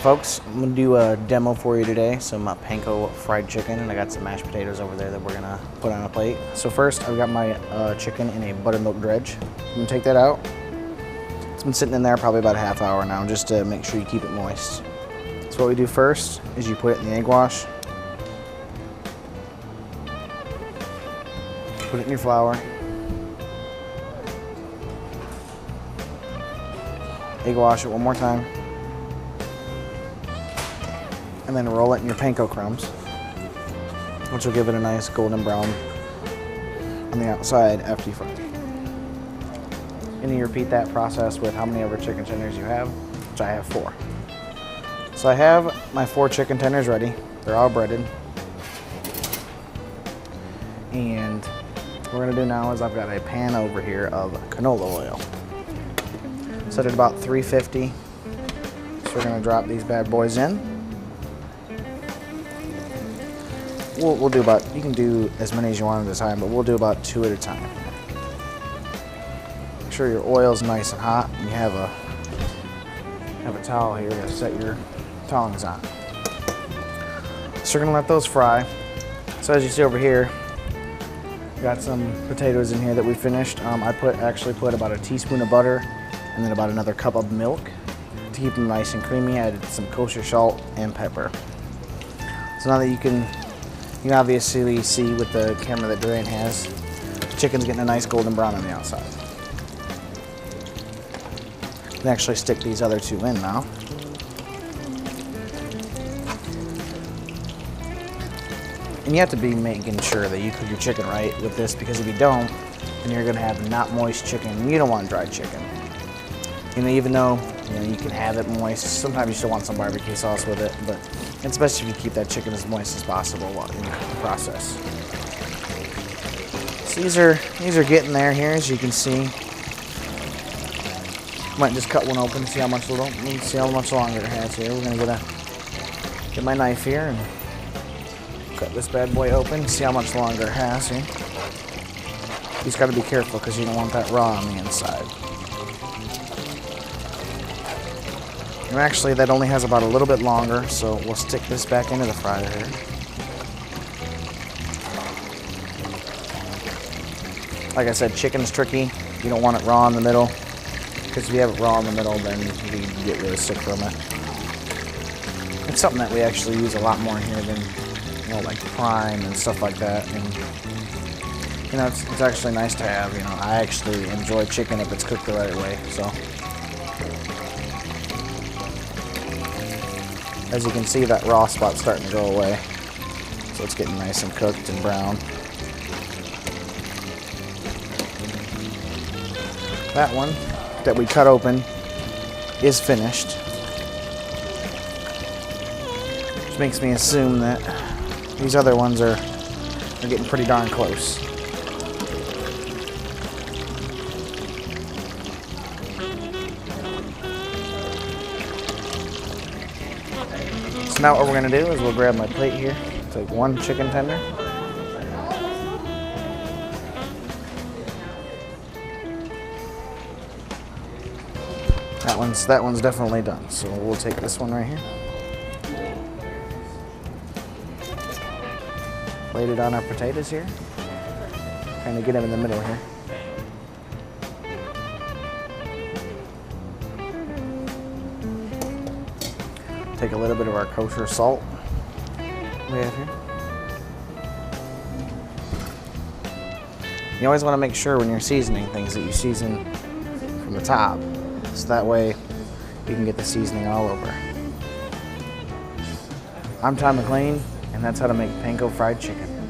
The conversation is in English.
folks, I'm going to do a demo for you today. So my panko fried chicken, and I got some mashed potatoes over there that we're going to put on a plate. So first, I've got my chicken in a buttermilk dredge. I'm going to take that out. It's been sitting in there probably about a half hour now, just to make sure you keep it moist. So what we do first is you put it in the egg wash. Put it in your flour. Egg wash it one more time. And then roll it in your panko crumbs, which will give it a nice golden brown on the outside after you fry it. And you repeat that process with how many ever chicken tenders you have, which I have 4. So I have my 4 chicken tenders ready. They're all breaded. And what we're gonna do now is I've got a pan over here of canola oil. Set it about 350. So we're gonna drop these bad boys in. We'll do about, you can do as many as you want at a time, but we'll do about 2 at a time. Make sure your oil's nice and hot, and you have a towel here to set your tongs on. So we're gonna let those fry. So as you see over here, got some potatoes in here that we finished. I actually put about a teaspoon of butter and then about another cup of milk to keep them nice and creamy. I added some kosher salt and pepper. So now that you can obviously see with the camera that Dorian has, the chicken's getting a nice golden brown on the outside. You can actually stick these other 2 in now. And you have to be making sure that you cook your chicken right with this, because if you don't, then you're gonna have not moist chicken. You don't want dry chicken. You know, even though you can have it moist, sometimes you still want some barbecue sauce with it, but it's best if you keep that chicken as moist as possible while in the process. So these are getting there here, as you can see. Might just cut one open, see how much longer it has here. We're gonna get my knife here and cut this bad boy open, see how much longer it has here. You just gotta be careful because you don't want that raw on the inside. And actually, that only has about a little bit longer, so we'll stick this back into the fryer here. Like I said, chicken's tricky. You don't want it raw in the middle, because if you have it raw in the middle, then you get really sick from it. It's something that we actually use a lot more here than, like prime and stuff like that. And it's actually nice to have. I actually enjoy chicken if it's cooked the right way. So. As you can see, that raw spot's starting to go away. So it's getting nice and cooked and brown. That one that we cut open is finished. Which makes me assume that these other ones are getting pretty darn close. So now what we're going to do is we'll grab my plate here, take 1 chicken tender. That one's definitely done, so we'll take this one right here. Laid it on our potatoes here. Kind of get them in the middle here. Take a little bit of our kosher salt we have here. You always want to make sure when you're seasoning things that you season from the top, so that way you can get the seasoning all over. I'm Tom McLean, and that's how to make panko fried chicken.